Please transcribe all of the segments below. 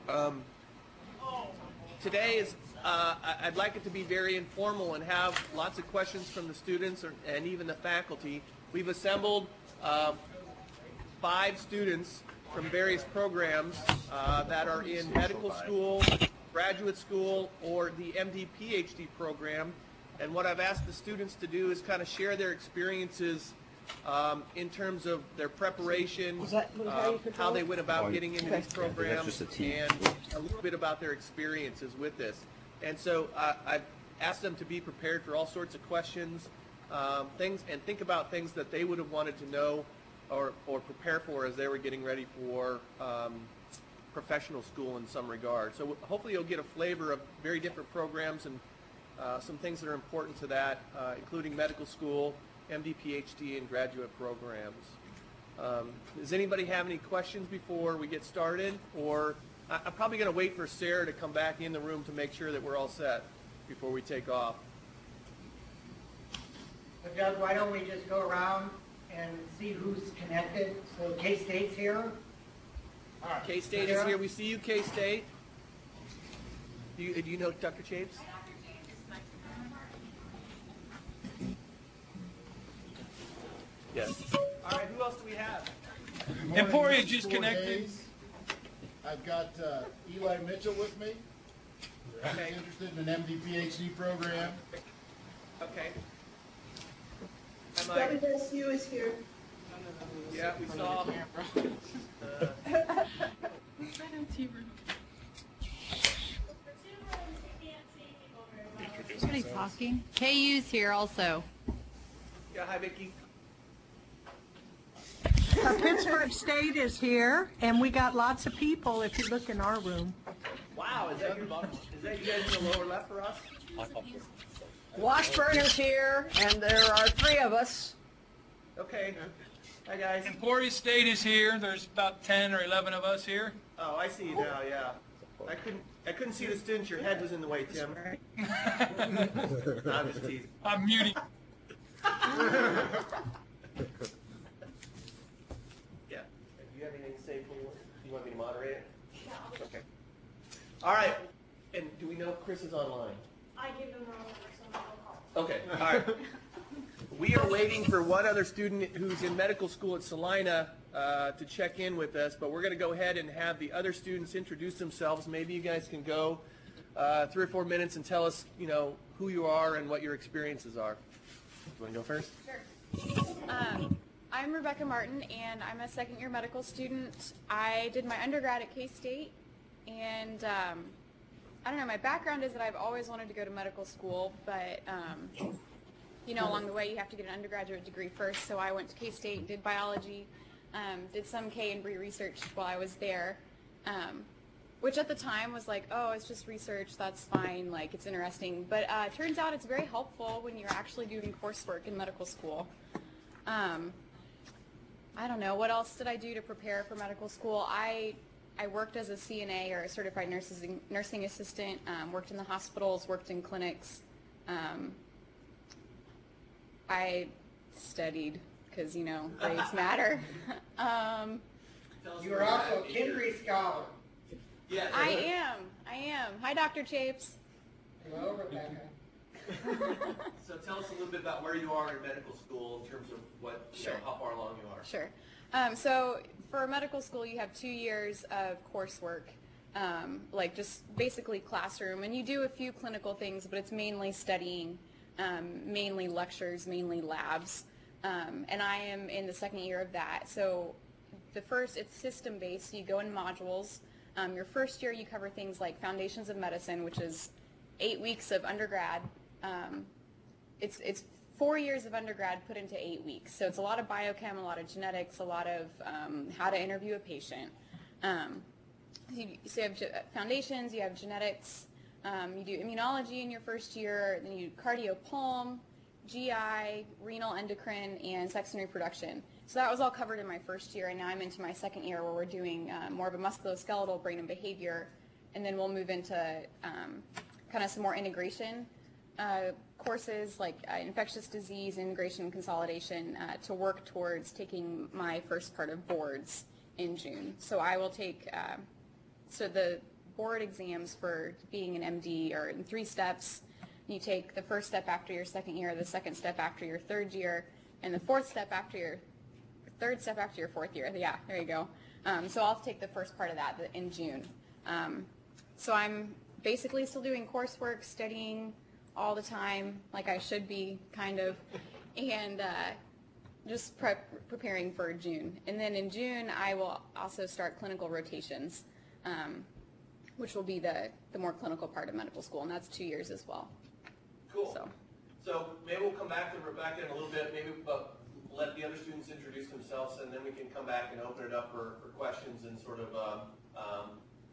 Um, Today is, I'd like it to be very informal and have lots of questions from the students and even the faculty. We've assembled 5 students from various programs that are in medical school, graduate school, or the MD PhD program. And what I've asked the students to do is kind of share their experiences in terms of their preparation, how they went about getting into these programs, and a little bit about their experiences with this. And so I've asked them to be prepared for all sorts of questions, things, and think about things that they would have wanted to know or prepare for as they were getting ready for professional school in some regard. So hopefully you'll get a flavor of very different programs and some things that are important to that, including medical school, MD, PhD, and graduate programs. Does anybody have any questions before we get started? Or I'm probably going to wait for Sarah to come back in the room to make sure that we're all set before we take off. So Doug, why don't we just go around and see who's connected? So K-State's here. All right. K-State is here. We see you, K-State. Do you know Dr. Chapes? Yes. All right, who else do we have? Emporia just connected. I've got Eli Mitchell with me. Okay. He's interested in an MD PhD program. Okay. Hi, Mike. WSU is here. Yeah, we saw. Somebody talking. KU's here also. Yeah, hi, Vicki. Pittsburgh State is here, and we got lots of people if you look in our room. Wow, is that you guys in the lower left for us? Washburner's here, and there are 3 of us. Okay. Hi, guys. Emporia State is here. There's about 10 or 11 of us here. Oh, I see you now. Yeah. I couldn't see the students. Your head was in the way, Tim. I'm just teasing. I'm muting. Yeah. Do you have anything to say for you? You want me to moderate it? Yeah. Okay. All right. And do we know if Chris is online? I gave them the wrong number, so I'll call. Okay. All right. We are waiting for one other student who's in medical school at Salina to check in with us, but we're going to go ahead and have the other students introduce themselves. Maybe you guys can go 3 or 4 minutes and tell us, who you are and what your experiences are. You want to go first? Sure. I'm Rebecca Martin, and I'm a second-year medical student. I did my undergrad at K-State, and I don't know, my background is that I've always wanted to go to medical school, but along the way you have to get an undergraduate degree first, so I went to K-State, did biology, did some K-INBRE research while I was there, which at the time was like, oh, it's just research, that's fine, like, it's interesting, but it turns out it's very helpful when you're actually doing coursework in medical school. I don't know, what else did I do to prepare for medical school? I worked as a CNA, or a certified nursing assistant, worked in the hospitals, worked in clinics. I studied because, grades matter. You're also a K-INBRE scholar. Yeah. I am. Hi, Dr. Chapes. Hello, Rebecca. So tell us a little bit about where you are in medical school in terms of what, how far along you are. Sure. So for medical school, you have 2 years of coursework, like just basically classroom, and you do a few clinical things, but it's mainly studying, mainly lectures, mainly labs, and I am in the 2nd year of that. So the first, it's system-based, so you go in modules. Your first year, you cover things like Foundations of Medicine, which is 8 weeks of undergrad. It's 4 years of undergrad put into 8 weeks. So it's a lot of biochem, a lot of genetics, a lot of how to interview a patient. So you have foundations, you have genetics, you do immunology in your first year, then you do cardio-pulm, GI, renal endocrine, and sex and reproduction. So that was all covered in my first year, and now I'm into my 2nd year where we're doing more of a musculoskeletal, brain and behavior, and then we'll move into kind of some more integration courses like infectious disease, integration and consolidation to work towards taking my first part of boards in June. So I will take, so the board exams for being an MD are in 3 steps. You take the first step after your second year, the second step after your third year, and the third step after your fourth year. Yeah, there you go. So I'll take the first part of that in June. So I'm basically still doing coursework, studying all the time, like I should be, kind of, and just preparing for June. And then in June, I will also start clinical rotations, which will be the more clinical part of medical school, and that's 2 years as well. Cool. So maybe we'll come back to Rebecca in a little bit, maybe let the other students introduce themselves, and then we can come back and open it up for questions and sort of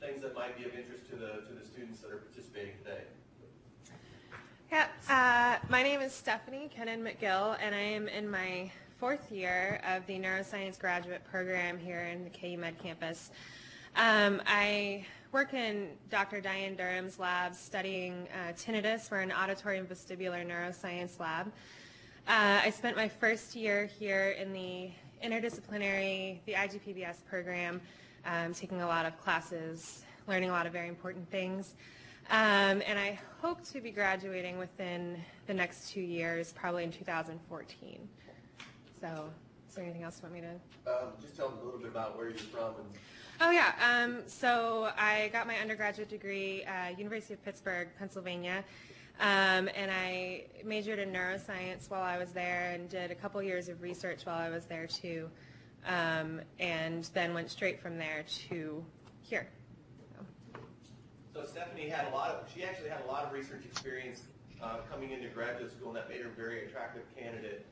things that might be of interest to the students that are participating today. Yeah, my name is Stephanie Kenan Mcgill, and I am in my 4th year of the neuroscience graduate program here in the KU Med campus. I work in Dr. Diane Durham's lab studying tinnitus. We're an auditory and vestibular neuroscience lab. I spent my first year here in the interdisciplinary, the IGPBS program, taking a lot of classes, learning a lot of very important things. And I hope to be graduating within the next 2 years, probably in 2014. So, is there anything else you want me to? Just tell them a little bit about where you're from. Oh yeah, so I got my undergraduate degree at University of Pittsburgh, Pennsylvania, and I majored in neuroscience while I was there and did a couple years of research while I was there too, and then went straight from there to here. So Stephanie she actually had a lot of research experience coming into graduate school, and that made her a very attractive candidate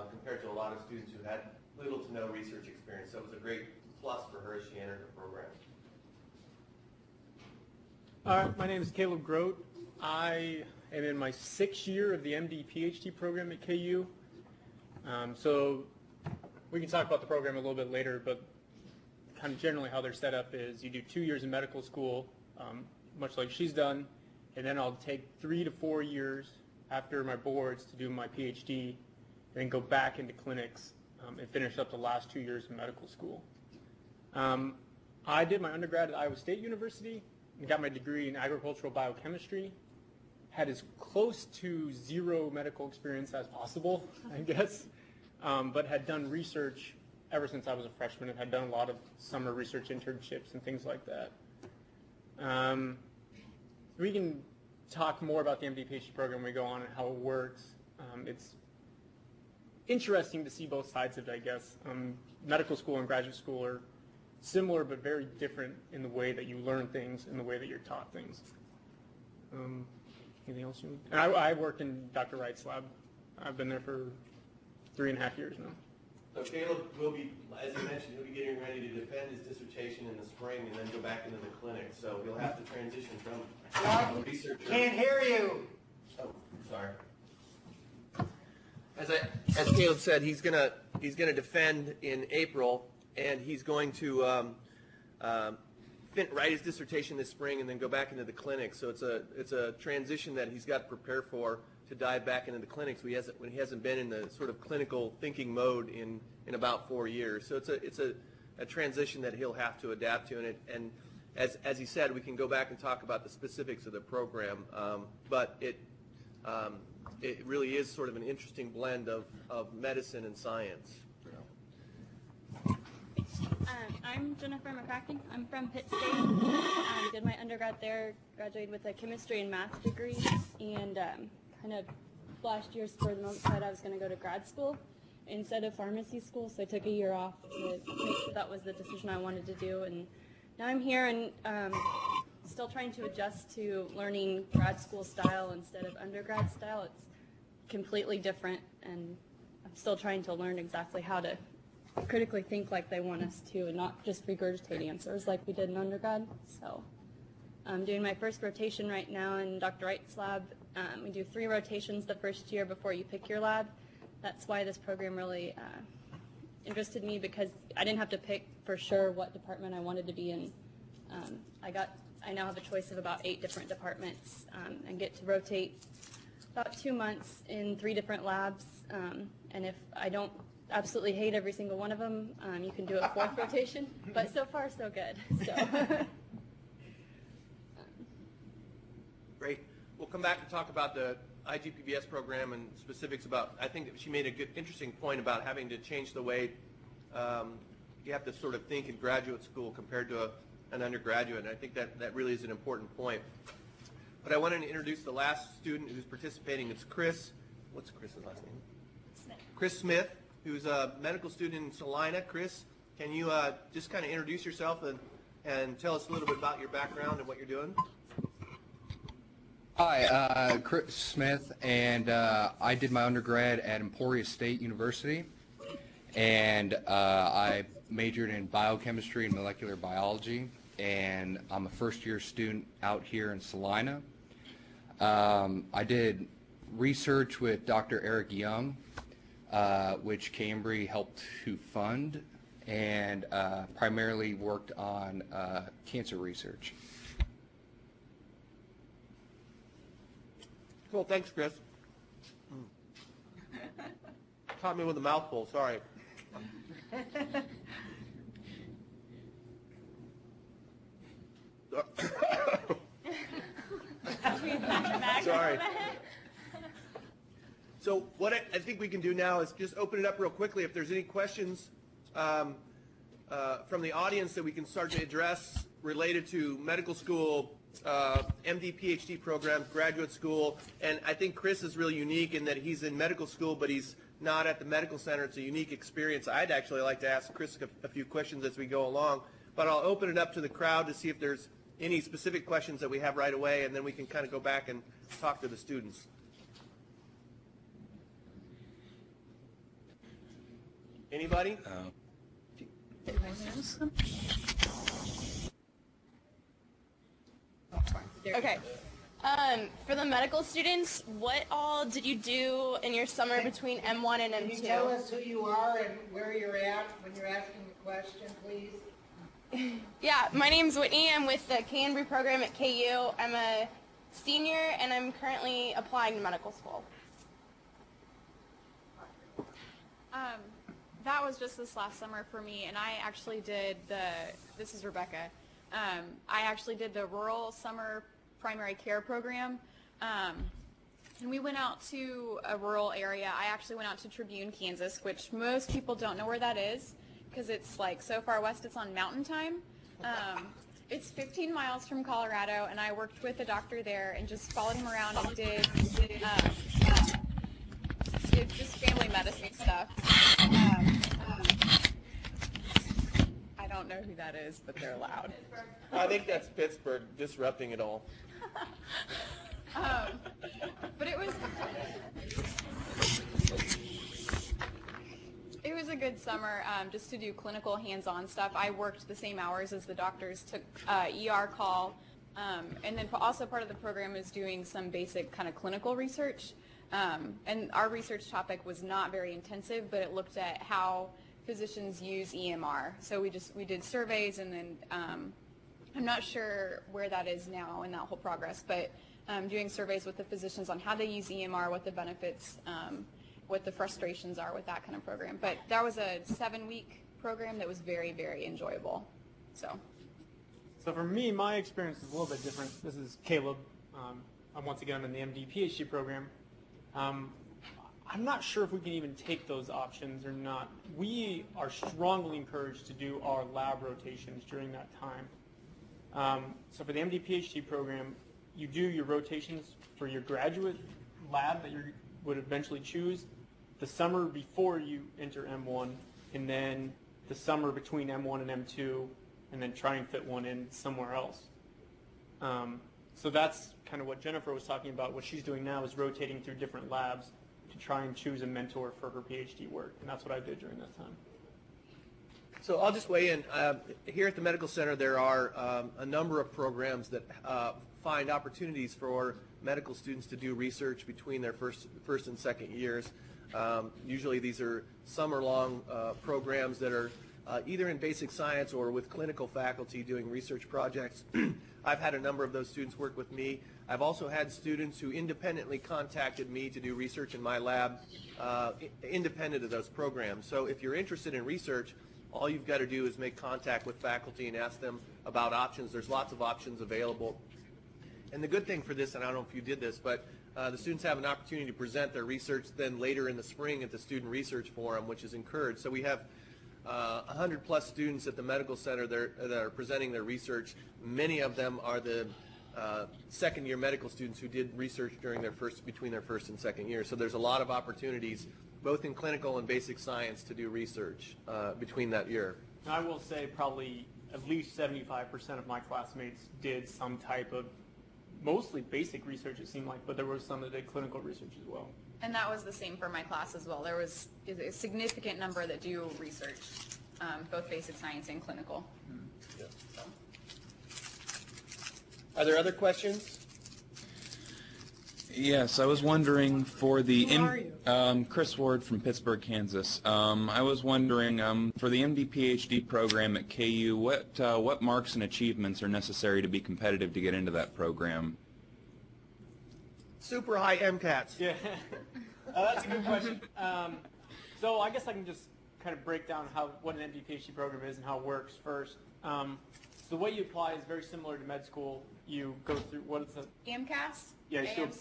compared to a lot of students who had little to no research experience. So it was a great plus for her as she entered the program. My name is Caleb Grote. I am in my 6th year of the MD PhD program at KU. So we can talk about the program a little bit later, but kind of generally how they're set up is you do 2 years in medical school, much like she's done, and then I'll take 3 to 4 years after my boards to do my PhD, and then go back into clinics and finish up the last 2 years in medical school. I did my undergrad at Iowa State University and got my degree in agricultural biochemistry. Had as close to 0 medical experience as possible, I guess, but had done research ever since I was a freshman and had done a lot of summer research internships and things like that. We can talk more about the MD PhD program when we go on and how it works. It's interesting to see both sides of it, I guess. Medical school and graduate school are similar but very different in the way that you learn things and the way that you're taught things. Anything else you need? And I worked in Dr. Wright's lab. I've been there for 3.5 years now. So Caleb will be, as you mentioned, he'll be getting ready to defend his dissertation in the spring and then go back into the clinic. So he'll have to transition from a researcher. Can't hear you. Oh, sorry. As Caleb said, he's gonna defend in April, and he's going to write his dissertation this spring and then go back into the clinic. So it's a transition that he's got to prepare for to dive back into the clinics when he hasn't been in the sort of clinical thinking mode in about 4 years. So it's a transition that he'll have to adapt to, and as he said, we can go back and talk about the specifics of the program, but it really is sort of an interesting blend of medicine and science. I'm Jennifer McCracken. I'm from Pitt State. Did my undergrad there, graduated with a chemistry and math degree, and kind of last year spurred the moment decided I was going to go to grad school instead of pharmacy school, so I took a year off to make sure that was the decision I wanted to do, and now I'm here and still trying to adjust to learning grad school style instead of undergrad style. It's completely different, and I'm still trying to learn exactly how to critically think like they want us to and not just regurgitate answers like we did in undergrad. So I'm doing my first rotation right now in Dr. Wright's lab. We do 3 rotations the first year before you pick your lab. That's why this program really interested me, because I didn't have to pick for sure what department I wanted to be in. I now have a choice of about 8 different departments and get to rotate about 2 months in 3 different labs. And if I don't absolutely hate every single one of them, you can do a 4th rotation. But so far, so good. So. we'll come back and talk about the IGPBS program and specifics about, I think that she made a good, interesting point about having to change the way you have to sort of think in graduate school compared to an undergraduate, and I think that really is an important point. But I wanted to introduce the last student who's participating. It's Chris. What's Chris's last name? Smith. Chris Smith, who's a medical student in Salina. Chris, can you just kind of introduce yourself and tell us a little bit about your background and what you're doing? Hi, Chris Smith, and I did my undergrad at Emporia State University, and I majored in biochemistry and molecular biology, and I'm a first-year student out here in Salina. I did research with Dr. Eric Young, which K-INBRE helped to fund, and primarily worked on cancer research. Cool, thanks, Chris. Caught me with a mouthful, sorry. Sorry. So what I think we can do now is just open it up real quickly. If there's any questions from the audience that we can start to address related to medical school, MD, PhD programs, graduate school, and I think Chris is really unique in that he's in medical school, but he's not at the medical center. It's a unique experience. I'd actually like to ask Chris a few questions as we go along, but I'll open it up to the crowd to see if there's any specific questions that we have right away, and then we can kind of go back and talk to the students. Anybody? Okay. For the medical students, what all did you do in your summer between M1 and M2? Can you tell us who you are and where you're at when you're asking the question, please? Yeah, my name's Whitney. I'm with the K-INBRE program at KU. I'm a senior, and I'm currently applying to medical school. That was just this last summer for me, and I actually did this is Rebecca. I actually did the rural summer primary care program, and we went out to a rural area. I actually went out to Tribune, Kansas, which most people don't know where that is because it's like so far west it's on mountain time. It's 15 miles from Colorado, and I worked with a doctor there and just followed him around and did just family medicine stuff. I don't know who that is, but they're loud. I think that's Pittsburgh disrupting it all. But it was a good summer just to do clinical hands-on stuff. I worked the same hours as the doctors, took ER call, and then also part of the program is doing some basic kind of clinical research. And our research topic was not very intensive, but it looked at how physicians use EMR. So we did surveys, and then I'm not sure where that is now in that whole progress, but doing surveys with the physicians on how they use EMR, what the benefits, what the frustrations are with that kind of program. But that was a 7-week program that was very, very enjoyable. So for me, my experience is a little bit different. This is Caleb. I'm once again in the MD PhD program. I'm not sure if we can even take those options or not. We are strongly encouraged to do our lab rotations during that time. So for the MD PhD program, you do your rotations for your graduate lab that you would eventually choose the summer before you enter M1, and then the summer between M1 and M2, and then try and fit one in somewhere else. So that's kind of what Jennifer was talking about. What she's doing now is rotating through different labs to try and choose a mentor for her PhD work, and that's what I did during that time. So I'll just weigh in. Here at the Medical Center, there are a number of programs that find opportunities for medical students to do research between their first and second years. Usually these are summer-long programs that are either in basic science or with clinical faculty doing research projects. I've had a number of those students work with me. I've also had students who independently contacted me to do research in my lab independent of those programs. So if you're interested in research, all you've got to do is make contact with faculty and ask them about options. There's lots of options available. And the good thing for this, and I don't know if you did this, but the students have an opportunity to present their research then later in the spring at the Student Research Forum, which is encouraged. So we have 100+ students at the medical center that are presenting their research. Many of them are the second-year medical students who did research between their first and second year. So there's a lot of opportunities, both in clinical and basic science, to do research between that year. And I will say probably at least 75% of my classmates did some type of mostly basic research, it seemed like, but there was some that did clinical research as well. And that was the same for my class as well. There was a significant number that do research, both basic science and clinical. Yeah. Are there other questions? Yes, I was wondering for the Chris Ward from Pittsburgh, Kansas. I was wondering for the MD PhD program at KU, what marks and achievements are necessary to be competitive to get into that program? Super high MCATs. Yeah, that's a good question. So I guess I can just kind of break down what an MD PhD program is and how it works first. So the way you apply is very similar to med school. You go through, what is it? AMCAS? Yeah, AMCAS,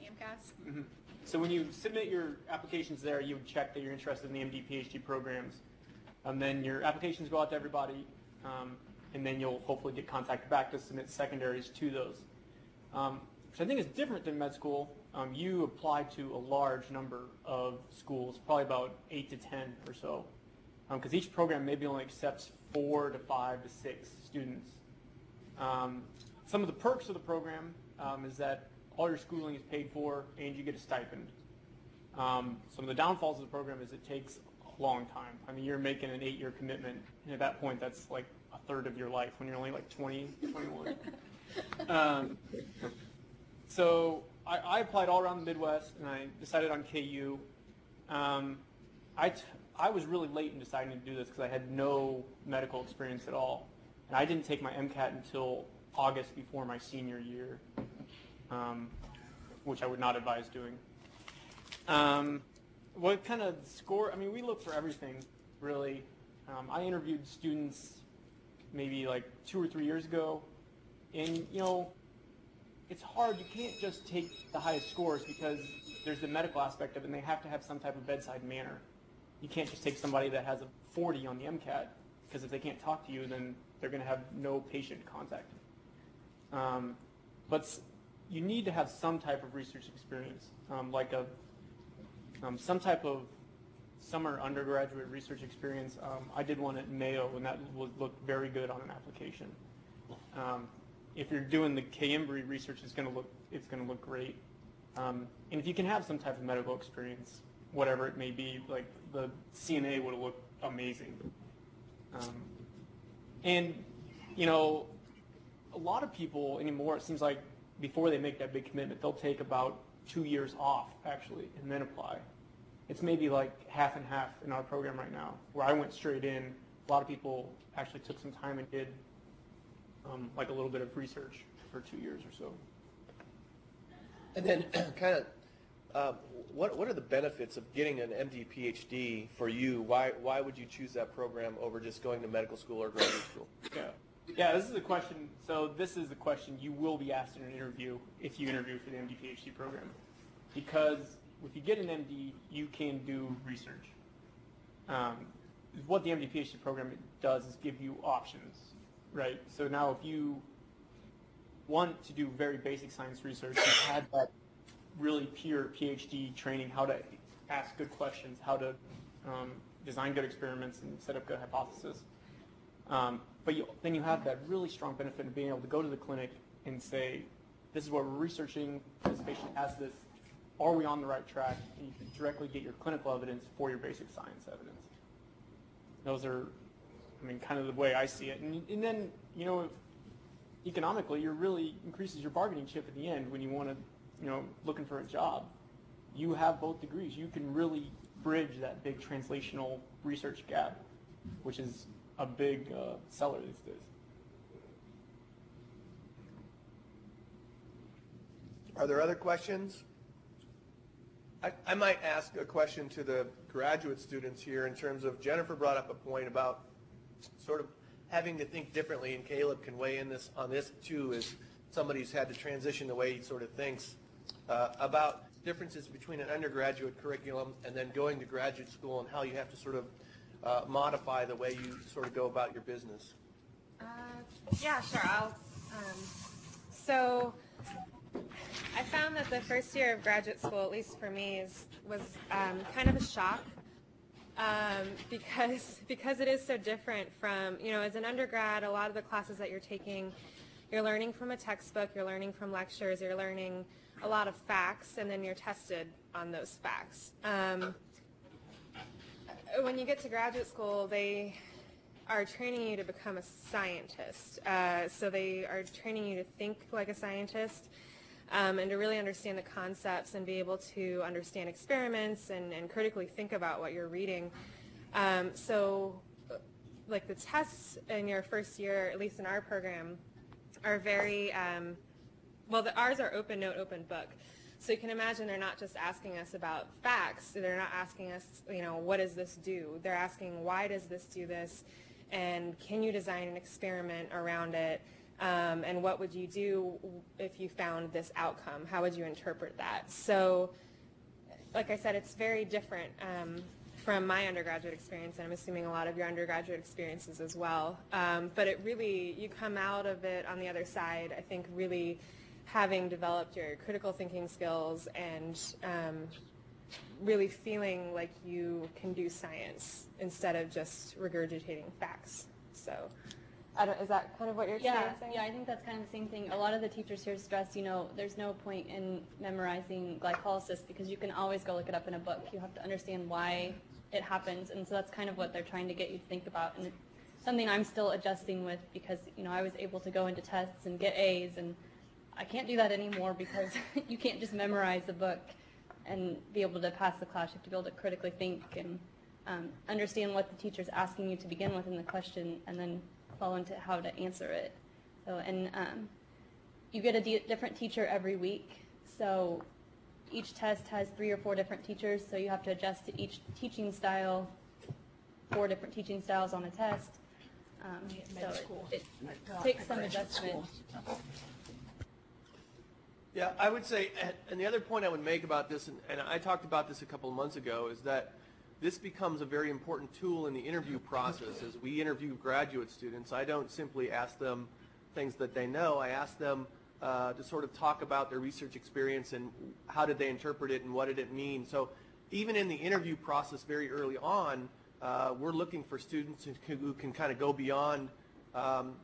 AMCAS. Mm-hmm. So when you submit your applications there, you would check that you're interested in the MD PhD programs. And then your applications go out to everybody, and then you'll hopefully get contacted back to submit secondaries to those. Which I think is different than med school. You apply to a large number of schools, probably about 8 to 10 or so, because each program maybe only accepts 4 to 5 to 6 students. Some of the perks of the program is that all your schooling is paid for and you get a stipend. Some of the downfalls of the program is it takes a long time. I mean, you're making an 8-year commitment, and at that point, that's like a third of your life when you're only like 20, 21. So I applied all around the Midwest, and I decided on KU. I was really late in deciding to do this because I had no medical experience at all. And I didn't take my MCAT until August before my senior year, which I would not advise doing. What kind of score? I mean, we look for everything, really. I interviewed students maybe like 2 or 3 years ago, and you know, it's hard. You can't just take the highest scores because there's the medical aspect of it, and they have to have some type of bedside manner. You can't just take somebody that has a 40 on the MCAT, because if they can't talk to you, then they're going to have no patient contact. But you need to have some type of research experience, like some type of summer undergraduate research experience. I did one at Mayo, and that looked very good on an application. If you're doing the K-INBRE research, it's going to look great. And if you can have some type of medical experience, whatever it may be, like the CNA would look amazing. And you know, a lot of people anymore, it seems like before they make that big commitment, they'll take about 2 years off actually and then apply. It's maybe like half and half in our program right now, where I went straight in. A lot of people actually took some time and did like a little bit of research for 2 years or so. And then kind of, what are the benefits of getting an MD PhD for you? Why would you choose that program over just going to medical school or graduate school? Yeah, this is a question. So this is the question you will be asked in an interview if you interview for the MD PhD program. Because if you get an MD, you can do research. What the MD PhD program does is give you options, right? So now if you want to do very basic science research, you've had that really pure PhD training, how to ask good questions, how to design good experiments and set up good hypotheses. But then you have that really strong benefit of being able to go to the clinic and say, this is what we're researching, this patient has this, are we on the right track? And you can directly get your clinical evidence for your basic science evidence. Those are, I mean, kind of the way I see it. And then, you know, economically, it really increases your bargaining chip at the end when you want to, you know, looking for a job. You have both degrees. You can really bridge that big translational research gap, which is a big seller these days. Are there other questions? I might ask a question to the graduate students here in terms of, Jennifer brought up a point about sort of having to think differently, and Caleb can weigh in on this too, is somebody's had to transition the way he sort of thinks about differences between an undergraduate curriculum and then going to graduate school, and how you have to sort of modify the way you sort of go about your business. Yeah, sure. So I found that the first year of graduate school, at least for me, was kind of a shock because it is so different from, as an undergrad, a lot of the classes that you're taking, you're learning from a textbook, you're learning from lectures, you're learning a lot of facts, and then you're tested on those facts. When you get to graduate school, they are training you to become a scientist. So they are training you to think like a scientist and to really understand the concepts and be able to understand experiments and critically think about what you're reading. So like the tests in your first year, at least in our program, are very, ours are open note, open book. So you can imagine they're not just asking us about facts. They're not asking us, what does this do? They're asking, why does this do this? And can you design an experiment around it? And what would you do if you found this outcome? How would you interpret that? So, like I said, it's very different from my undergraduate experience, and I'm assuming a lot of your undergraduate experiences as well. But it really, you come out of it on the other side, I think, really having developed your critical thinking skills and really feeling like you can do science instead of just regurgitating facts. So, is that kind of what you're saying? Yeah, I think that's kind of the same thing. A lot of the teachers here stress, there's no point in memorizing glycolysis because you can always go look it up in a book. You have to understand why it happens, and so that's kind of what they're trying to get you to think about. And it's something I'm still adjusting with because, I was able to go into tests and get A's, and I can't do that anymore because you can't just memorize the book and be able to pass the class. You have to be able to critically think and understand what the teacher's asking you to begin with in the question and then follow into how to answer it. So, and you get a different teacher every week. So each test has 3 or 4 different teachers, so you have to adjust to each teaching style, 4 different teaching styles on a test. So it takes some adjustment. Yeah, I would say, and the other point I would make about this, and I talked about this a couple of months ago, is that this becomes a very important tool in the interview process. As we interview graduate students, I don't simply ask them things that they know. I ask them to sort of talk about their research experience and how did they interpret it and what did it mean. So even in the interview process very early on, we're looking for students who can kind of go beyond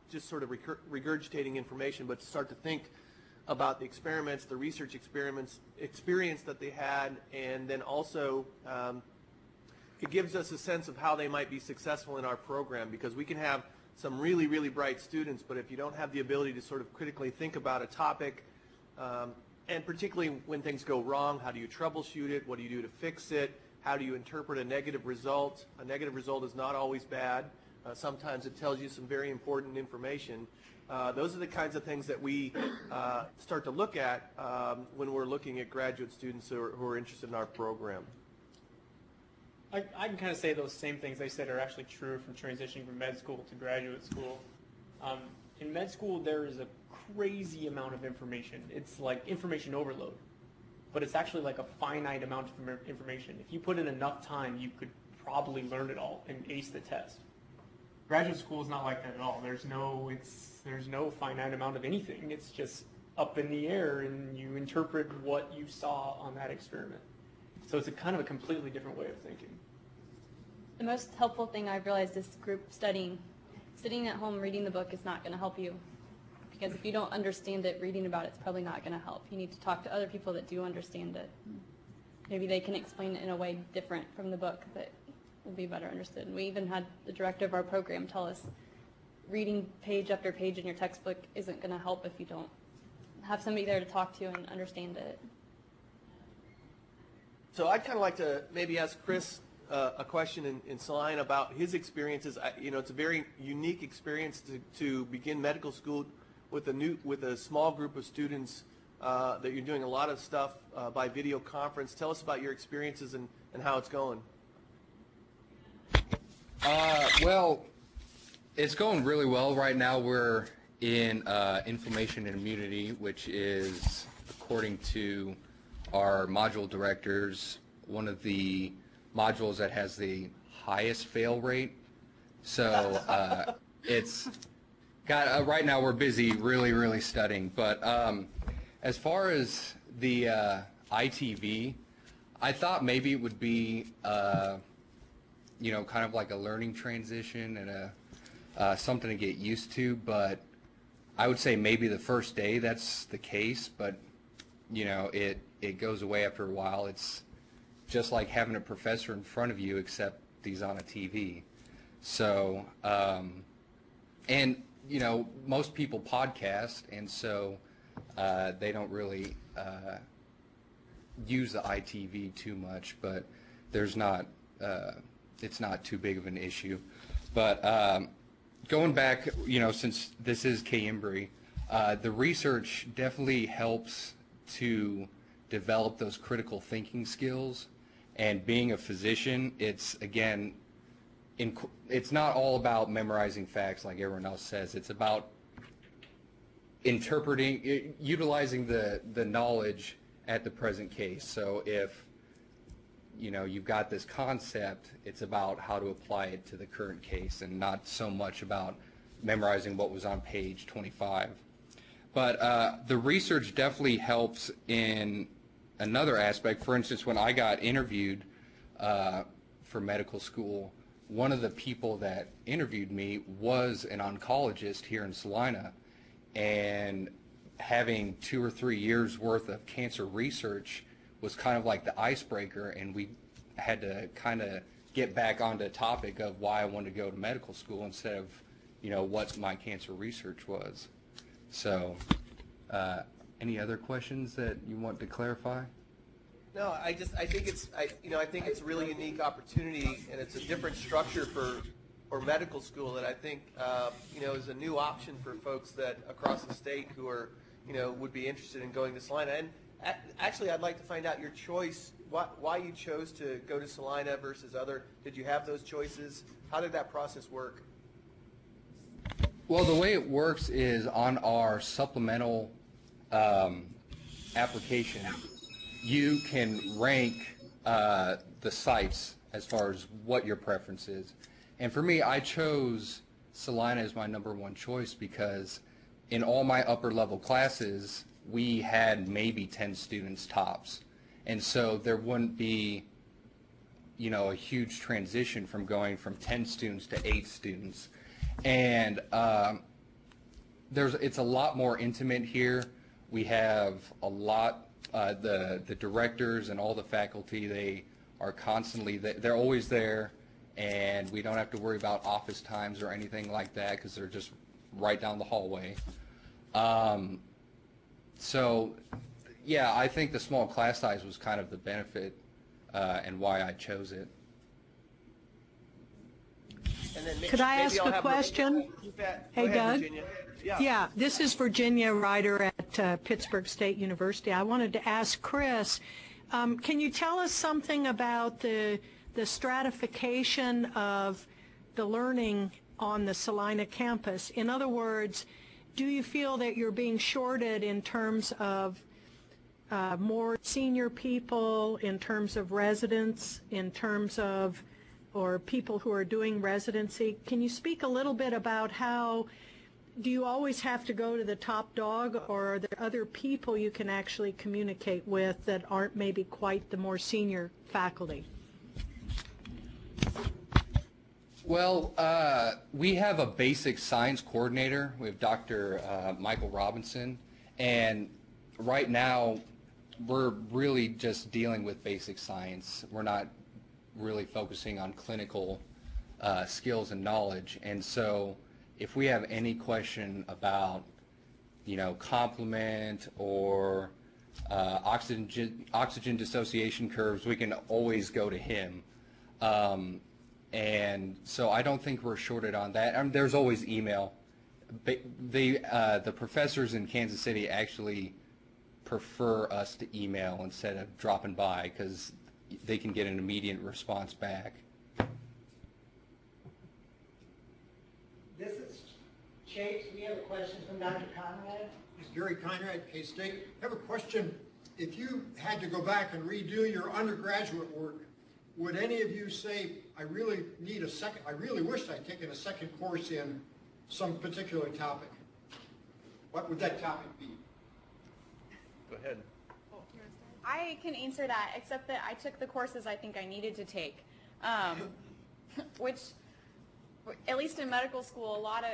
just sort of regurgitating information, but start to think about the experiments, the research experience that they had, and then also it gives us a sense of how they might be successful in our program, because we can have some really, really bright students, but if you don't have the ability to sort of critically think about a topic, and particularly when things go wrong, how do you troubleshoot it? What do you do to fix it? How do you interpret a negative result? A negative result is not always bad. Sometimes it tells you some very important information. Those are the kinds of things that we start to look at when we're looking at graduate students who are interested in our program. I can kind of say those same things I said are actually true from transitioning from med school to graduate school. In med school, there is a crazy amount of information. It's like information overload, but it's actually like a finite amount of information. If you put in enough time, you could probably learn it all and ace the test. Graduate school is not like that at all. There's no finite amount of anything. It's just up in the air, and you interpret what you saw on that experiment. So it's a kind of a completely different way of thinking. The most helpful thing I've realized is group studying. Sitting at home reading the book is not going to help you, because if you don't understand it, reading about it's probably not going to help. You need to talk to other people that do understand it. Maybe they can explain it in a way different from the book that will be better understood. And we even had the director of our program tell us reading page after page in your textbook isn't going to help if you don't have somebody there to talk to and understand it. So I'd kind of like to maybe ask Chris a question in Saline about his experiences. It's a very unique experience to begin medical school with a small group of students that you're doing a lot of stuff by video conference. Tell us about your experiences and how it's going. Well, it's going really well right now. We're in inflammation and immunity, which is, according to our module directors, one of the modules that has the highest fail rate. So it's got, right now we're busy really studying. But as far as the ITV, I thought maybe it would be, you know, kind of like a learning transition and something to get used to, but I would say maybe the first day that's the case, but you know, it goes away after a while. It's just like having a professor in front of you, except he's on a TV. So, and you know, most people podcast, and so they don't really use the ITV too much, but there's not, it's not too big of an issue. But going back, you know, since this is K-INBRE, the research definitely helps to develop those critical thinking skills. And being a physician, it's, again, it's not all about memorizing facts like everyone else says. It's about interpreting, utilizing the knowledge at the present case. So if, you know, you've got this concept, it's about how to apply it to the current case and not so much about memorizing what was on page 25. But the research definitely helps in another aspect. For instance, when I got interviewed for medical school, one of the people that interviewed me was an oncologist here in Salina, and having 2 or 3 years worth of cancer research was kind of like the icebreaker, and we had to kind of get back on the topic of why I wanted to go to medical school instead of, you know, what my cancer research was. So, any other questions that you want to clarify? No, I think it's a really unique opportunity, and it's a different structure for medical school that I think you know, is a new option for folks that across the state who are, you know, would be interested in going to Salina. And actually, I'd like to find out your choice, why you chose to go to Salina versus other. Did you have those choices? How did that process work? Well, the way it works is on our supplemental application, you can rank the sites as far as what your preference is. And for me, I chose Salina as my #1 choice because in all my upper level classes, we had maybe 10 students tops. And so there wouldn't be, you know, a huge transition from going from 10 students to 8 students. And it's a lot more intimate here. We have a lot, the directors and all the faculty, they are constantly, they're always there, and we don't have to worry about office times or anything like that because they're just right down the hallway. So, yeah, I think the small class size was kind of the benefit and why I chose it. And then Could I ask a question? Hey, Doug? Virginia. Yeah, this is Virginia Ryder at Pittsburgh State University. I wanted to ask Chris, can you tell us something about the stratification of the learning on the Salina campus? In other words, do you feel that you're being shorted in terms of more senior people, in terms of residents, in terms of, or people who are doing residency? Can you speak a little bit about how, do you always have to go to the top dog, or are there other people you can actually communicate with that aren't maybe quite the more senior faculty? Well, we have a basic science coordinator. We have Dr. Michael Robinson, and right now we're really just dealing with basic science. We're not really focusing on clinical skills and knowledge. And so if we have any question about, you know, complement or oxygen dissociation curves, we can always go to him. And so I don't think we're shorted on that. There's always email. The professors in Kansas City actually prefer us to email instead of dropping by because they can get an immediate response back. This is Chase, we have a question from Dr. Conrad. This is Gary Conrad, K-State. I have a question. If you had to go back and redo your undergraduate work, would any of you say, I really wish I'd taken a second course in some particular topic? What would that topic be? Go ahead. I can answer that, except that I took the courses I think I needed to take, which, at least in medical school, a lot of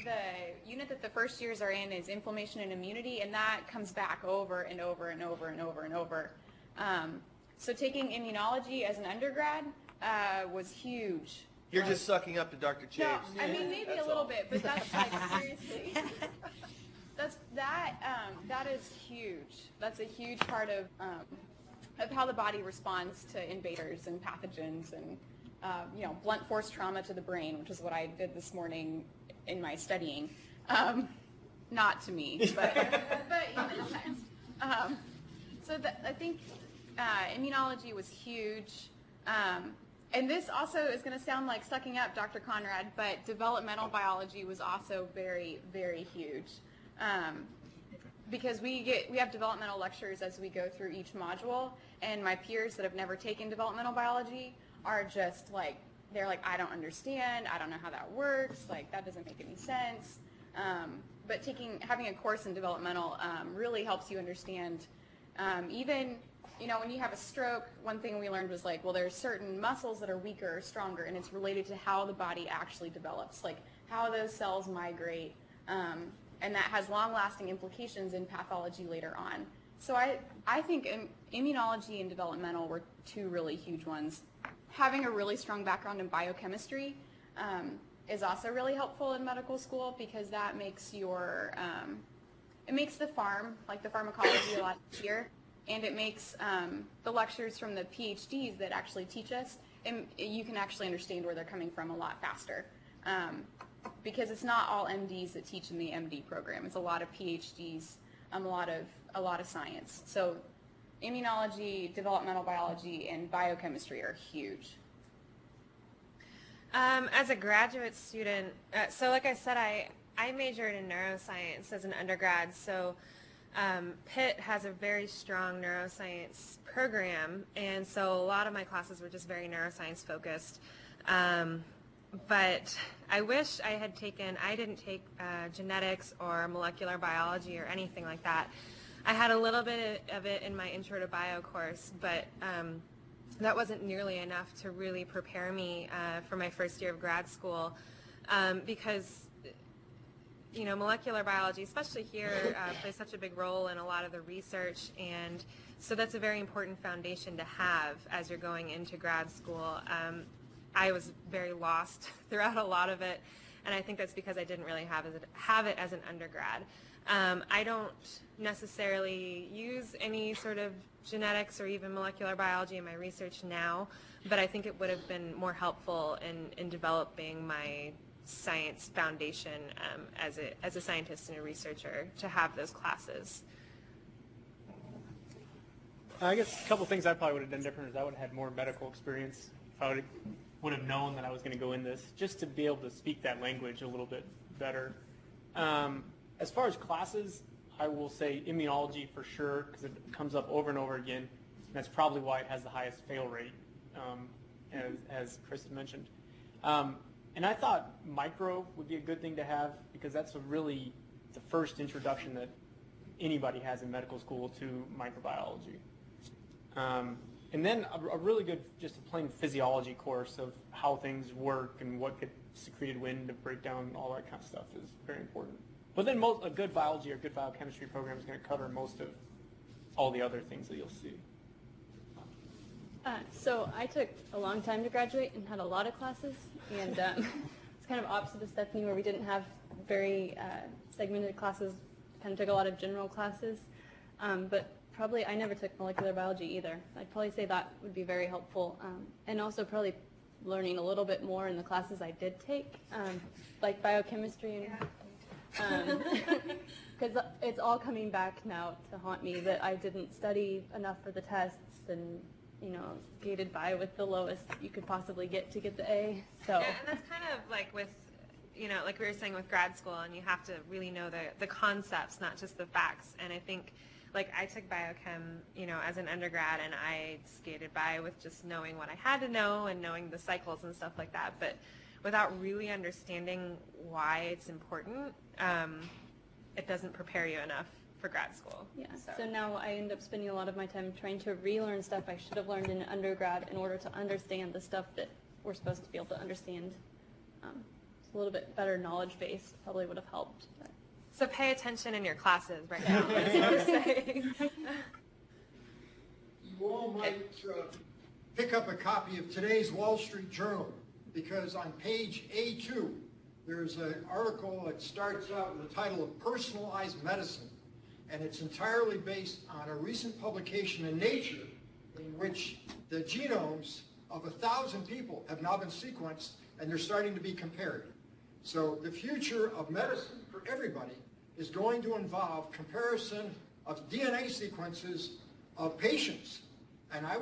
the unit that the first years are in is inflammation and immunity, and that comes back over and over and over and over and over. So taking immunology as an undergrad was huge. You're just sucking up to Dr. Chase. No, I mean maybe a little bit, but that's like seriously. That is huge. That's a huge part of how the body responds to invaders and pathogens and blunt force trauma to the brain, which is what I did this morning in my studying. Not to me, but in the text. I think immunology was huge. And this also is going to sound like sucking up, Dr. Conrad, but developmental biology was also very, very huge. Because we have developmental lectures as we go through each module, and my peers that have never taken developmental biology are just like, they're like, I don't understand, I don't know how that works, like that doesn't make any sense. But having a course in developmental really helps you understand even, when you have a stroke, one thing we learned was like, well, there's certain muscles that are weaker or stronger, and it's related to how the body actually develops, like how those cells migrate, and that has long-lasting implications in pathology later on. So I think immunology and developmental were two really huge ones. Having a really strong background in biochemistry is also really helpful in medical school, because that makes it makes the pharmacology a lot easier. And it makes the lectures from the PhDs that actually teach us, and you can actually understand where they're coming from a lot faster. Because it's not all MDs that teach in the MD program. It's a lot of PhDs, a lot of science. So immunology, developmental biology, and biochemistry are huge. As a graduate student, so like I said, I majored in neuroscience as an undergrad, so Pitt has a very strong neuroscience program, and so a lot of my classes were just very neuroscience focused. But I wish I didn't take genetics or molecular biology or anything like that. I had a little bit of it in my Intro to Bio course, but that wasn't nearly enough to really prepare me for my first year of grad school, because molecular biology, especially here, plays such a big role in a lot of the research, and so that's a very important foundation to have as you're going into grad school. I was very lost throughout a lot of it, and I think that's because I didn't really have it as an undergrad. I don't necessarily use any sort of genetics or even molecular biology in my research now, but I think it would have been more helpful in developing my science foundation as a scientist and a researcher to have those classes. I guess a couple things I probably would have done different is I would have had more medical experience. If I would have known that I was going to go in this, just to be able to speak that language a little bit better. As far as classes, I will say immunology for sure, because it comes up over and over again, and that's probably why it has the highest fail rate, as Chris had mentioned. And I thought micro would be a good thing to have, because that's really the first introduction that anybody has in medical school to microbiology. And then a really good, just a plain physiology course of how things work and what gets secreted when to break down all that kind of stuff is very important. But then a good biology or good biochemistry program is going to cover most of all the other things that you'll see. So I took a long time to graduate and had a lot of classes, and it's kind of opposite of Stephanie, where we didn't have very segmented classes, kind of took a lot of general classes, but probably I never took molecular biology either. I'd probably say that would be very helpful, and also probably learning a little bit more in the classes I did take, like biochemistry, and because it's all coming back now to haunt me that I didn't study enough for the tests, and skated by with the lowest you could possibly get to get the A. So yeah, and that's kind of like with you know, like we were saying with grad school, and you have to really know the concepts, not just the facts. And I think, like, I took biochem, you know, as an undergrad, and I skated by with just knowing what I had to know and knowing the cycles and stuff like that. But without really understanding why it's important, it doesn't prepare you enough for grad school. Yeah, so now I end up spending a lot of my time trying to relearn stuff I should have learned in undergrad in order to understand the stuff that we're supposed to be able to understand. A little bit better knowledge base probably would have helped. But. So pay attention in your classes right now. That's what we're saying. You all might pick up a copy of today's Wall Street Journal, because on page A2, there's an article that starts out with the title of Personalized Medicine, and it's entirely based on a recent publication in Nature in which the genomes of 1,000 people have now been sequenced, and they're starting to be compared. So the future of medicine for everybody is going to involve comparison of DNA sequences of patients. And I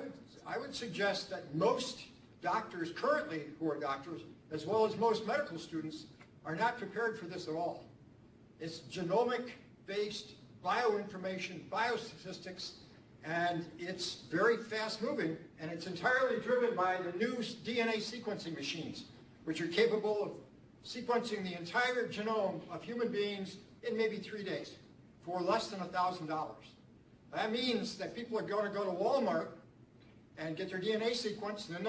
would suggest that most doctors currently who are doctors, as well as most medical students, are not prepared for this at all. It's genomic-based bioinformation, biostatistics, and it's very fast-moving, and it's entirely driven by the new DNA sequencing machines, which are capable of sequencing the entire genome of human beings in maybe 3 days for less than $1,000. That means that people are going to go to Walmart and get their DNA sequenced, and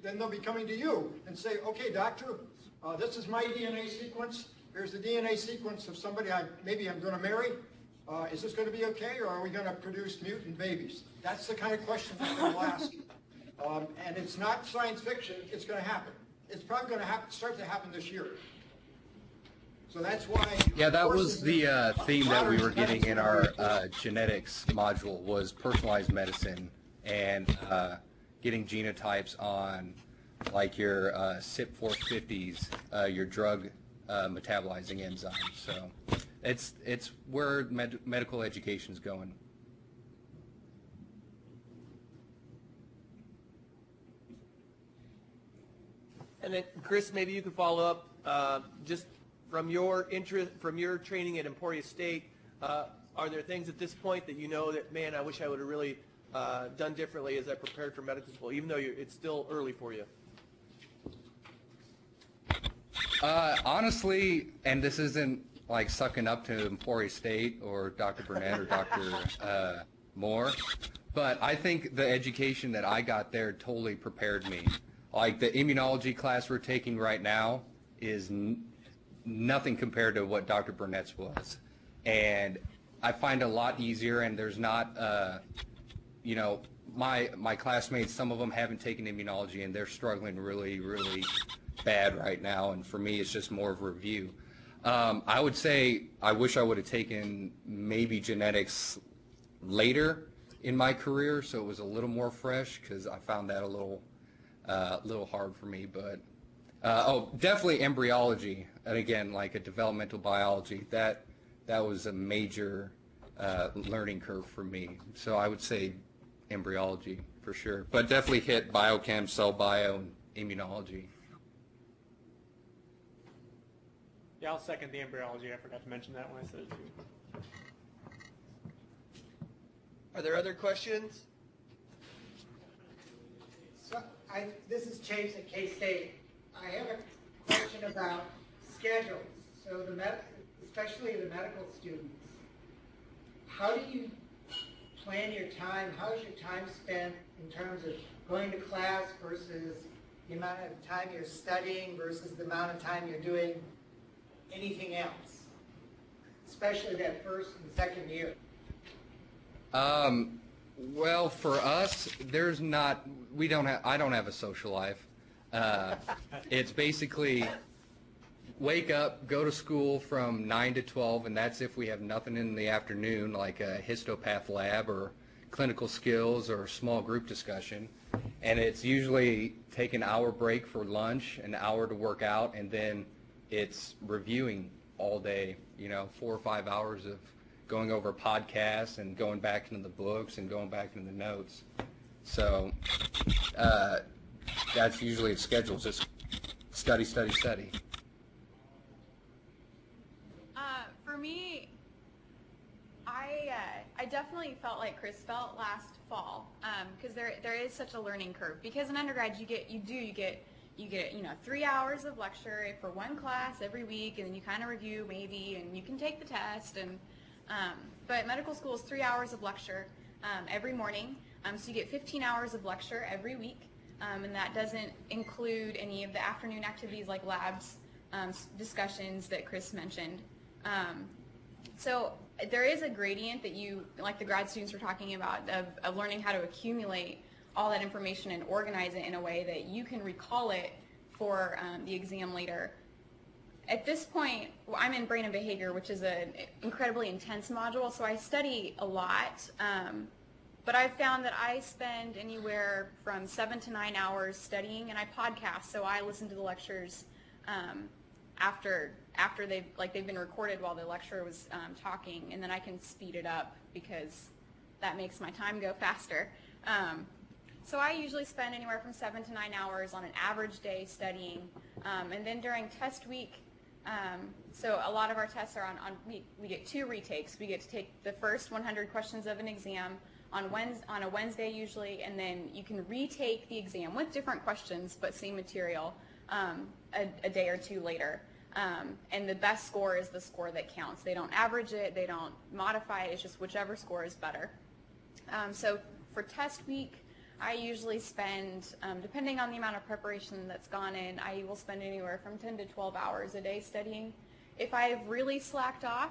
then they'll be coming to you and say, okay, doctor, this is my DNA sequence. Here's the DNA sequence of somebody maybe I'm going to marry. Is this going to be okay, or are we going to produce mutant babies? That's the kind of question that they'll ask. And it's not science fiction. It's going to happen. It's probably going to start to happen this year. So that's why... Yeah, that was the theme that we were getting in our genetics module, was personalized medicine and getting genotypes on, like, your CYP450s, your drug metabolizing enzymes. So it's where medical education's going. And then, Chris, maybe you could follow up just from your interest, from your training at Emporia State. Are there things at this point that you know that, man, I wish I would have really done differently as I prepared for medical school, even though it's still early for you? Honestly, and this isn't like sucking up to Emporia State or Dr. Burnett or Dr. Moore, but I think the education that I got there totally prepared me. Like, the immunology class we're taking right now is nothing compared to what Dr. Burnett's was. And I find it a lot easier, and there's not, you know, my classmates, some of them haven't taken immunology, and they're struggling really, really bad right now. And for me, it's just more of a review. I would say I wish I would have taken maybe genetics later in my career, so it was a little more fresh, because I found that a little hard for me. But oh, definitely embryology, and again, like a developmental biology, that was a major learning curve for me. So I would say embryology for sure, but definitely hit biochem, cell bio, and immunology. Yeah, I'll second the embryology. I forgot to mention that when I said it too. Are there other questions? So this is Chase at K-State. I have a question about schedules. So especially the medical students, how do you plan your time? How is your time spent in terms of going to class versus the amount of time you're studying versus the amount of time you're doing anything else, especially that first and second year? Well, for us, I don't have a social life. It's basically wake up, go to school from 9 to 12, and that's if we have nothing in the afternoon, like a histopath lab or clinical skills or small group discussion. And it's usually take an hour break for lunch, an hour to work out, and then it's reviewing all day, 4 or 5 hours of going over podcasts and going back into the books and going back into the notes. So that's usually the schedule, just study, study, study. I definitely felt like Chris felt last fall, because there is such a learning curve. Because in undergrad you get 3 hours of lecture for one class every week, and then you kind of review maybe, and you can take the test. And but medical school is 3 hours of lecture every morning, so you get 15 hours of lecture every week, and that doesn't include any of the afternoon activities like labs, discussions that Chris mentioned. So there is a gradient that you, like the grad students were talking about, of learning how to accumulate all that information and organize it in a way that you can recall it for the exam later. At this point, I'm in brain and behavior, which is an incredibly intense module, so I study a lot. But I've found that I spend anywhere from 7 to 9 hours studying, and I podcast, so I listen to the lectures after they've been recorded while the lecturer was talking, and then I can speed it up because that makes my time go faster. So I usually spend anywhere from 7 to 9 hours on an average day studying, and then during test week, so a lot of our tests are we get 2 retakes. We get to take the first 100 questions of an exam on a Wednesday usually, and then you can retake the exam with different questions but same material a day or 2 later. And the best score is the score that counts. They don't average it, they don't modify it, it's just whichever score is better. So for test week, I usually spend, depending on the amount of preparation that's gone in, I will spend anywhere from 10 to 12 hours a day studying. If I've really slacked off,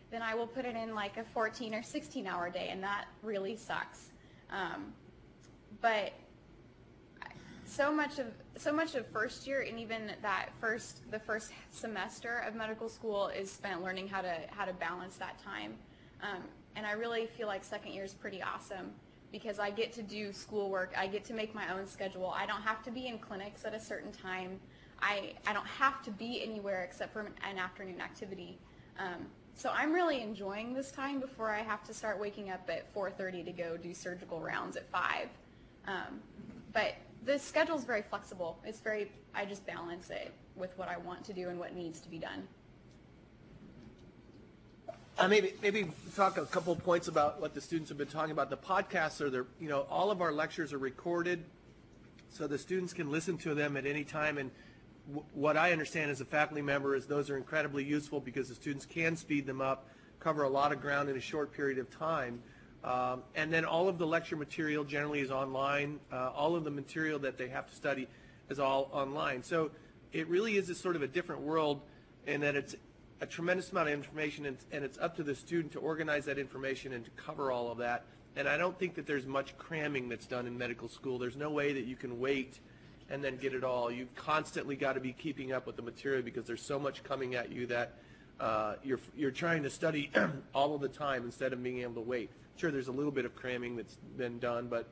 then I will put it in like a 14 or 16 hour day, and that really sucks. But so much of first year, and even the first semester of medical school, is spent learning how to balance that time. And I really feel like second year is pretty awesome because I get to do schoolwork, I get to make my own schedule. I don't have to be in clinics at a certain time. I don't have to be anywhere except for an afternoon activity. So I'm really enjoying this time before I have to start waking up at 4:30 to go do surgical rounds at 5. But the schedule's very flexible. I just balance it with what I want to do and what needs to be done. Maybe talk a couple of points about what the students have been talking about. The podcasts are all of our lectures are recorded, so the students can listen to them at any time. And what I understand as a faculty member is those are incredibly useful because the students can speed them up, cover a lot of ground in a short period of time. And then all of the lecture material generally is online. All of the material that they have to study is all online. So it really is a sort of a different world in that it's a tremendous amount of information, and it's up to the student to organize that information and to cover all of that. And I don't think that there's much cramming that's done in medical school. There's no way that you can wait and then get it all. You've constantly got to be keeping up with the material because there's so much coming at you that you're trying to study all of the time instead of being able to wait. Sure, there's a little bit of cramming that's been done, but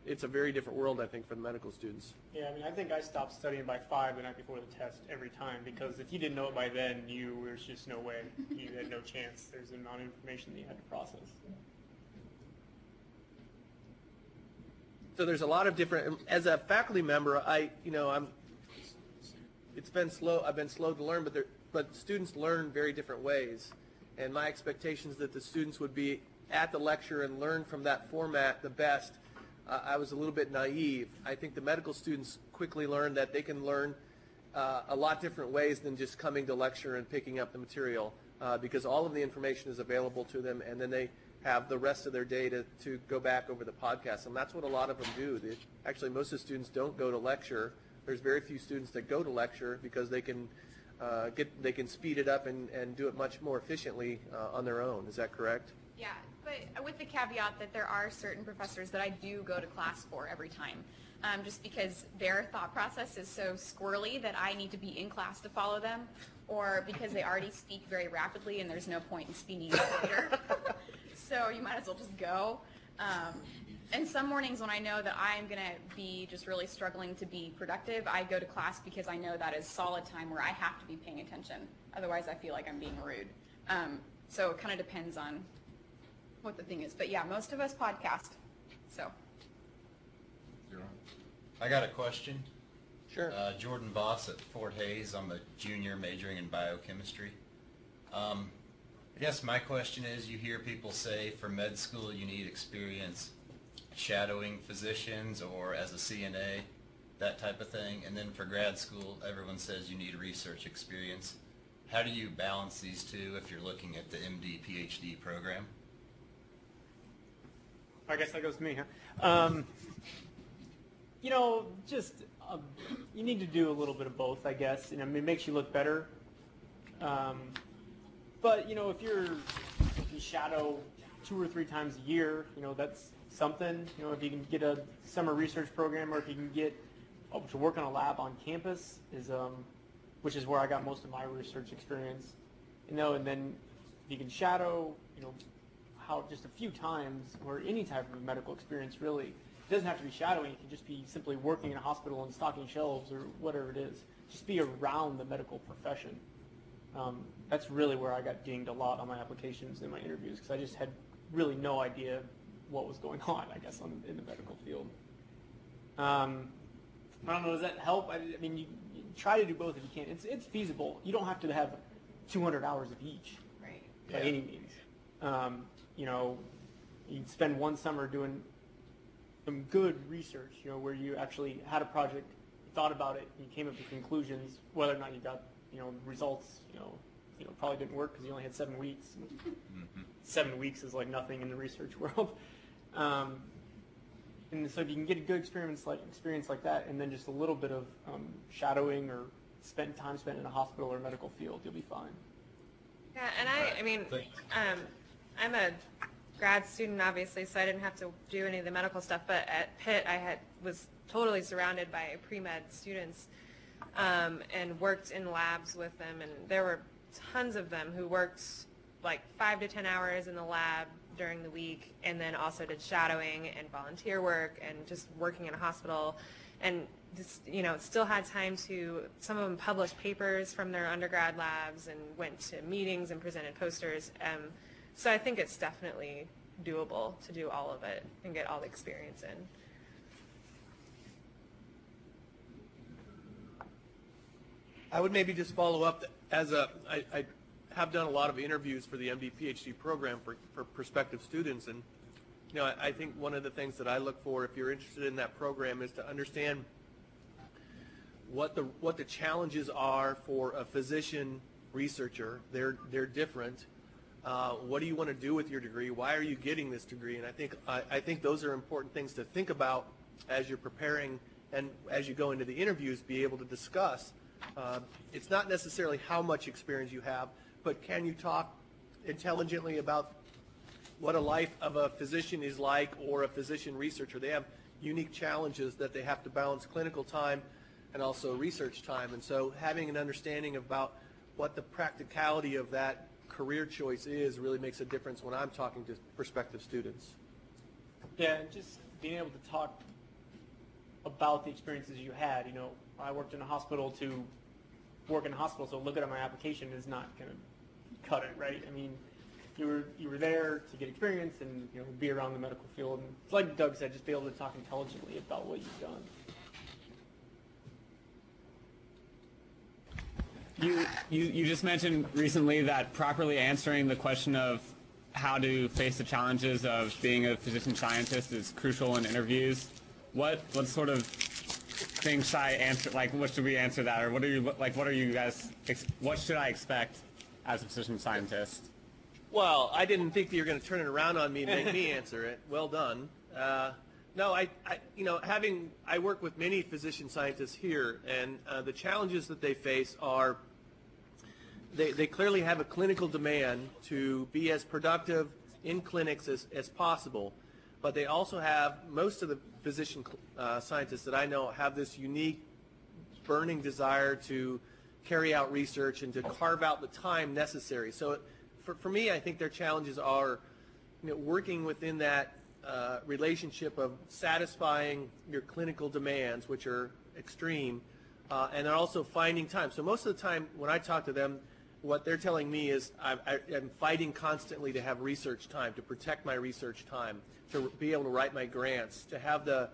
it's a very different world, I think, for the medical students. Yeah, I mean, I think I stopped studying by 5 the night before the test every time because if you didn't know it by then, there's just no way. You had no chance. There's the amount of information that you had to process. So there's a lot of different. As a faculty member, it's been slow. I've been slow to learn, but students learn very different ways, and my expectations that the students would be at the lecture and learn from that format the best. I was a little bit naive. I think the medical students quickly learned that they can learn a lot different ways than just coming to lecture and picking up the material because all of the information is available to them, and then they have the rest of their day to go back over the podcast, and that's what a lot of them do. Actually, most of the students don't go to lecture. There's very few students that go to lecture because they can speed it up and do it much more efficiently on their own. Is that correct? Yeah, but with the caveat that there are certain professors that I do go to class for every time, just because their thought process is so squirrely that I need to be in class to follow them, or because they already speak very rapidly and there's no point in speeding up later. So you might as well just go. And some mornings when I know that I'm going to be just really struggling to be productive, I go to class because I know that is solid time where I have to be paying attention. Otherwise, I feel like I'm being rude. So it kind of depends on what the thing is. But yeah, most of us podcast. So. I got a question. Sure. Jordan Voss at Fort Hays. I'm a junior majoring in biochemistry. I guess my question is, you hear people say for med school you need experience shadowing physicians or as a CNA, that type of thing, and then for grad school everyone says you need research experience. How do you balance these two if you're looking at the MD, PhD program? I guess that goes to me, huh? You know, just you need to do a little bit of both, I guess. You know, it makes you look better. But you know, if you shadow 2 or 3 times a year, you know, that's something. You know, if you can get a summer research program, or if you can get to work on a lab on campus, which is where I got most of my research experience. You know, and then you can shadow, you know, how just a few times, or any type of medical experience really. It doesn't have to be shadowing. It can just be simply working in a hospital and stocking shelves or whatever it is. Just be around the medical profession. That's really where I got dinged a lot on my applications and my interviews, because I just had really no idea what was going on, I guess, in the medical field. I don't know, does that help? I mean, you try to do both if you can. It's feasible. You don't have to have 200 hours of each, right, by any means. You know, you spend one summer doing some good research, you know, where you actually had a project, you thought about it, and you came up with conclusions. Whether or not you got, you know, results, you know, probably didn't work because you only had 7 weeks. 7 weeks is like nothing in the research world. And so if you can get a good experience like that, and then just a little bit of shadowing or time spent in a hospital or medical field, you'll be fine. Yeah, and I mean, I'm a grad student, obviously, so I didn't have to do any of the medical stuff. But at Pitt, was totally surrounded by pre-med students and worked in labs with them. And there were tons of them who worked like 5 to 10 hours in the lab during the week, and then also did shadowing and volunteer work and just working in a hospital. And just, you know, still had time to, some of them published papers from their undergrad labs and went to meetings and presented posters. So I think it's definitely doable to do all of it and get all the experience in. I would maybe just follow up I have done a lot of interviews for the MD PhD program for prospective students, and you know, I think one of the things that I look for if you're interested in that program is to understand what the challenges are for a physician researcher. They're different. What do you want to do with your degree? Why are you getting this degree? And I think those are important things to think about as you're preparing and as you go into the interviews, be able to discuss. It's not necessarily how much experience you have, but can you talk intelligently about what a life of a physician is like, or a physician researcher. They have unique challenges that they have to balance clinical time and also research time. And so having an understanding about what the practicality of that career choice is really makes a difference when I'm talking to prospective students. Yeah, and just being able to talk about the experiences you had. You know, I worked in a hospital to work in a hospital, so looking at my application is not going to cut it, right? I mean, you were there to get experience and, you know, be around the medical field. And like Doug said, just be able to talk intelligently about what you've done. You just mentioned recently that properly answering the question of how to face the challenges of being a physician scientist is crucial in interviews. What sort of things should I answer? Like, what should we answer that, or what should I expect as a physician scientist? Well, I didn't think that you were going to turn it around on me and make me answer it. Well done. No, I work with many physician scientists here, and the challenges that they face are they clearly have a clinical demand to be as productive in clinics as possible, but they also have, most of the physician scientists that I know have this unique burning desire to carry out research and to carve out the time necessary. So for me, I think their challenges are, you know, working within that relationship of satisfying your clinical demands, which are extreme, and then also finding time. So most of the time when I talk to them, what they're telling me is I'm fighting constantly to have research time, to protect my research time, to be able to write my grants, to have the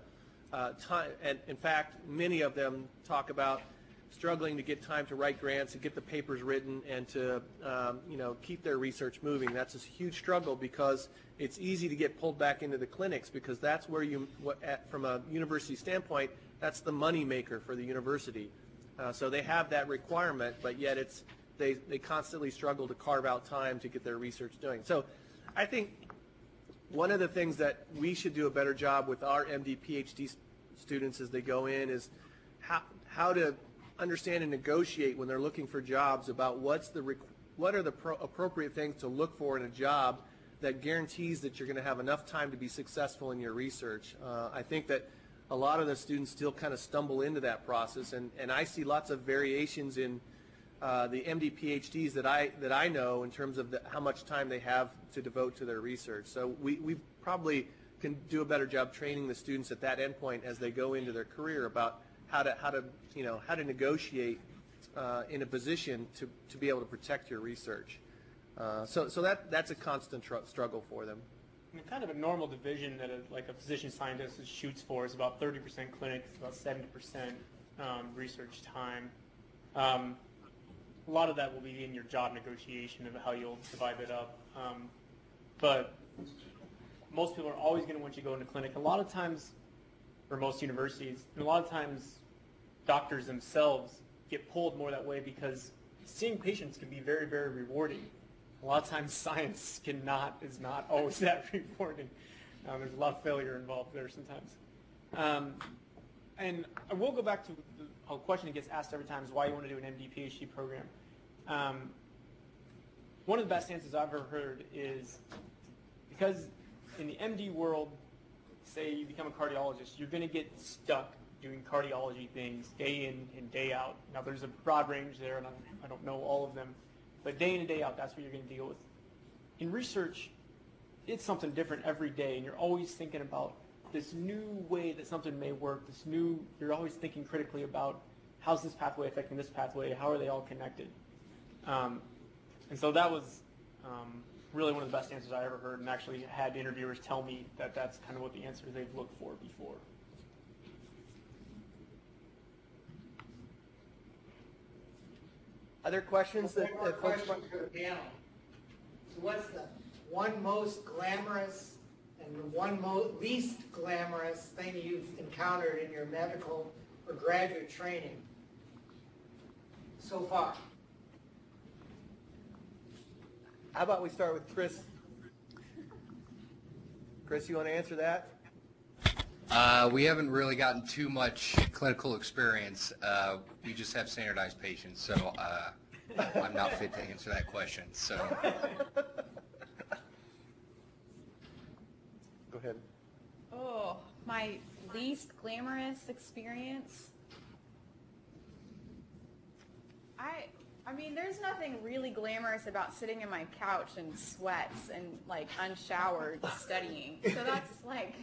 time. And in fact, many of them talk about struggling to get time to write grants and get the papers written and to keep their research moving. That's a huge struggle because it's easy to get pulled back into the clinics because that's where from a university standpoint, that's the money maker for the university. So they have that requirement, but yet they constantly struggle to carve out time to get their research doing. So I think one of the things that we should do a better job with our MD, PhD students as they go in is how to understand and negotiate when they're looking for jobs about what are the appropriate things to look for in a job that guarantees that you're going to have enough time to be successful in your research. I think that a lot of the students still kind of stumble into that process, and I see lots of variations in the MD PhDs that I know in terms of how much time they have to devote to their research. So we probably can do a better job training the students at that endpoint as they go into their career about how to negotiate in a position to be able to protect your research. So that's a constant struggle for them. And kind of a normal division that a physician scientist shoots for is about 30% clinics, about 70% research time. A lot of that will be in your job negotiation of how you'll divide it up. But most people are always going to want you to go into clinic. A lot of times, or most universities, and a lot of times doctors themselves get pulled more that way because seeing patients can be very, very rewarding. A lot of times science is not always that rewarding. There's a lot of failure involved there sometimes. And I will go back to a question that gets asked every time is why you want to do an MD PhD program. One of the best answers I've ever heard is because in the MD world, say you become a cardiologist, you're going to get stuck doing cardiology things day in and day out. Now there's a broad range there, and I don't know all of them, but day in and day out, that's what you're going to deal with. In research, it's something different every day, and you're always thinking about this new way that something may work, you're always thinking critically about how's this pathway affecting this pathway, how are they all connected? And so that was really one of the best answers I ever heard, and actually had interviewers tell me that that's kind of what the answer they've looked for before. Other questions One more question for the panel. So what's the one most glamorous and the one least glamorous thing you've encountered in your medical or graduate training so far? How about we start with Chris? Chris, you want to answer that? We haven't really gotten too much clinical experience. We just have standardized patients, so I'm not fit to answer that question. So, go ahead. Oh, my least glamorous experience. I mean, there's nothing really glamorous about sitting in my couch in sweats and like unshowered studying. So that's like,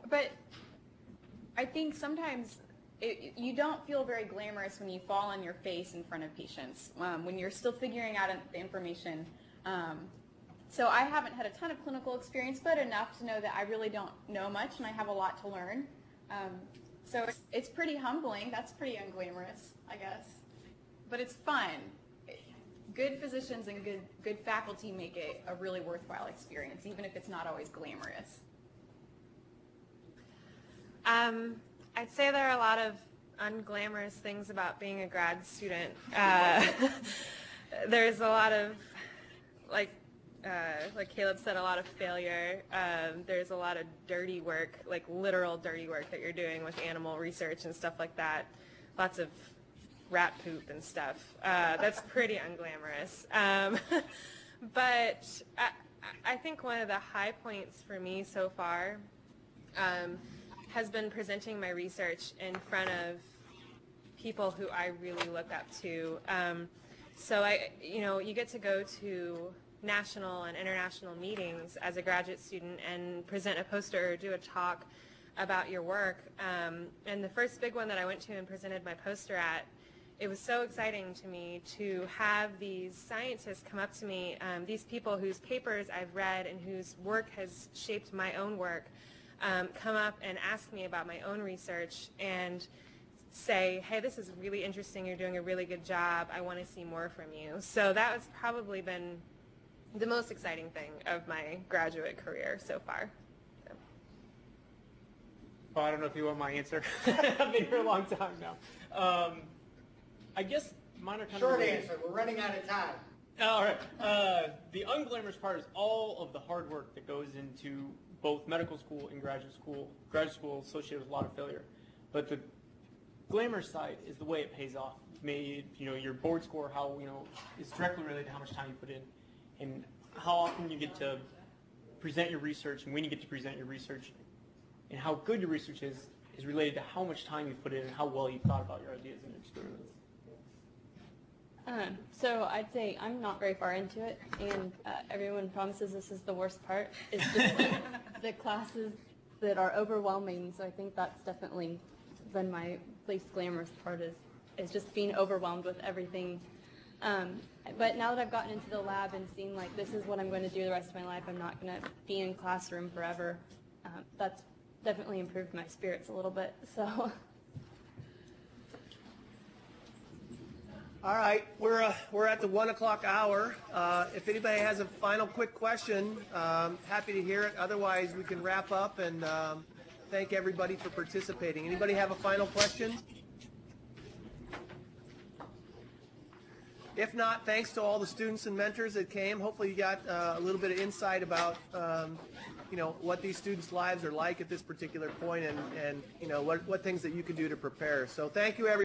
but I think sometimes you don't feel very glamorous when you fall on your face in front of patients, when you're still figuring out the information. So I haven't had a ton of clinical experience, but enough to know that I really don't know much and I have a lot to learn. So it's pretty humbling. That's pretty unglamorous, I guess. But it's fun. Good physicians and good faculty make it a really worthwhile experience, even if it's not always glamorous. I'd say there are a lot of unglamorous things about being a grad student. There's a lot of, like Caleb said, a lot of failure. There's a lot of dirty work, like literal dirty work that you're doing with animal research and stuff like that. Lots of rat poop and stuff. That's pretty unglamorous. But I think one of the high points for me so far has been presenting my research in front of people who I really look up to. So you get to go to national and international meetings as a graduate student and present a poster or do a talk about your work. And the first big one that I went to and presented my poster at, it was so exciting to me to have these scientists come up to me, these people whose papers I've read and whose work has shaped my own work, come up and ask me about my own research and say, hey, this is really interesting, you're doing a really good job, I want to see more from you. So that has probably been the most exciting thing of my graduate career so far. So. Oh, I don't know if you want my answer. I've been here a long time now. I guess mine are kind Short of related. answer, we're running out of time. All right. The unglamorous part is all of the hard work that goes into both medical school and graduate school. Graduate school associated with a lot of failure. But the glamorous side is the way it pays off. Your board score, how, is directly related to how much time you put in, and how often you get to present your research, and when you get to present your research, and how good your research is related to how much time you put in and how well you thought about your ideas and experiments. So I'd say I'm not very far into it, and everyone promises this is the worst part. It's just the classes that are overwhelming. So I think that's definitely been my least glamorous part is just being overwhelmed with everything. But now that I've gotten into the lab and seen like this is what I'm going to do the rest of my life, I'm not going to be in classroom forever. That's definitely improved my spirits a little bit. So. All right, we're at the 1 o'clock hour. If anybody has a final quick question, happy to hear it. Otherwise, we can wrap up and thank everybody for participating. Anybody have a final question? If not, thanks to all the students and mentors that came. Hopefully you got a little bit of insight about what these students' lives are like at this particular point and what things that you can do to prepare. So thank you, everybody.